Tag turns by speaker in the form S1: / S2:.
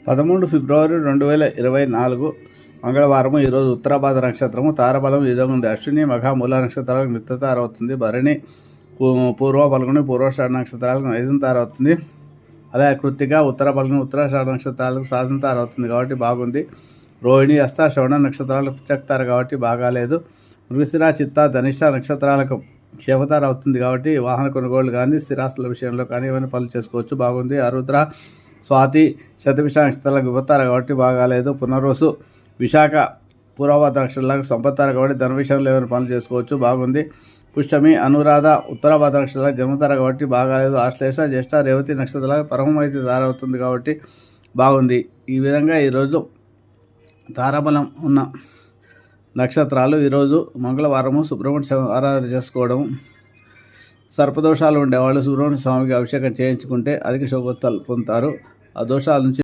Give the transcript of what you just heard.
S1: 13 ఫిబ్రవరి 2024 మంగళవారం. ఈరోజు ఉత్తరాభాద్ర నక్షత్రము. తారబలం ఈ విధంగా ఉంది. అశ్విని, మఖ, మూల నక్షత్రాలకు మిత్ర తార అవుతుంది. భరణి, పూర్వ పల్గొని, పూర్వాషాఢ నక్షత్రాలకు ఐదు తార అవుతుంది. అలాగే కృత్తిక, ఉత్తర పల్గొని, ఉత్తరాషాఢ నక్షత్రాలకు సాధన తార అవుతుంది కాబట్టి బాగుంది. రోహిణి, హస్త, శ్రవణ నక్షత్రాలకు పుచ్చక్తార కాబట్టి బాగాలేదు. మృగశిర, చిత్త, ధనిష్ట నక్షత్రాలకు క్షేమతార అవుతుంది కాబట్టి వాహన కొనుగోలు కానీ స్థిరాస్తుల విషయంలో కానీ ఏమైనా పనులు చేసుకోవచ్చు, బాగుంది. ఆరుద్ర, స్వాతి, శతభిష నక్షత్రాలకు విపత్తార కాబట్టి బాగాలేదు. పునర్వసు, విశాఖ, పూర్వభాద్ర నక్షత్రాలకు సంపత్తార కాబట్టి ధన విషయంలో ఏమైనా పనులు చేసుకోవచ్చు, బాగుంది. పుష్యమి, అనురాధ, ఉత్తరాభాద్ర నక్షత్రాలకు జన్మతార కాబట్టి బాగాలేదు. ఆశ్లేష, జ్యేష్ఠ, రేవతి నక్షత్రాలకు పరమమైతే తార అవుతుంది కాబట్టి బాగుంది. ఈ విధంగా ఈరోజు తారాబలం ఉన్న నక్షత్రాలు. ఈరోజు మంగళవారము సుబ్రహ్మణ్య ఆరాధన చేసుకోవడం, సర్పదోషాలు ఉండేవాళ్ళు సుబ్రహ్మణ్య స్వామికి అభిషేకం చేయించుకుంటే అధిక శుభఫలితాలు పొందుతారు. ఆ దోషాల నుంచి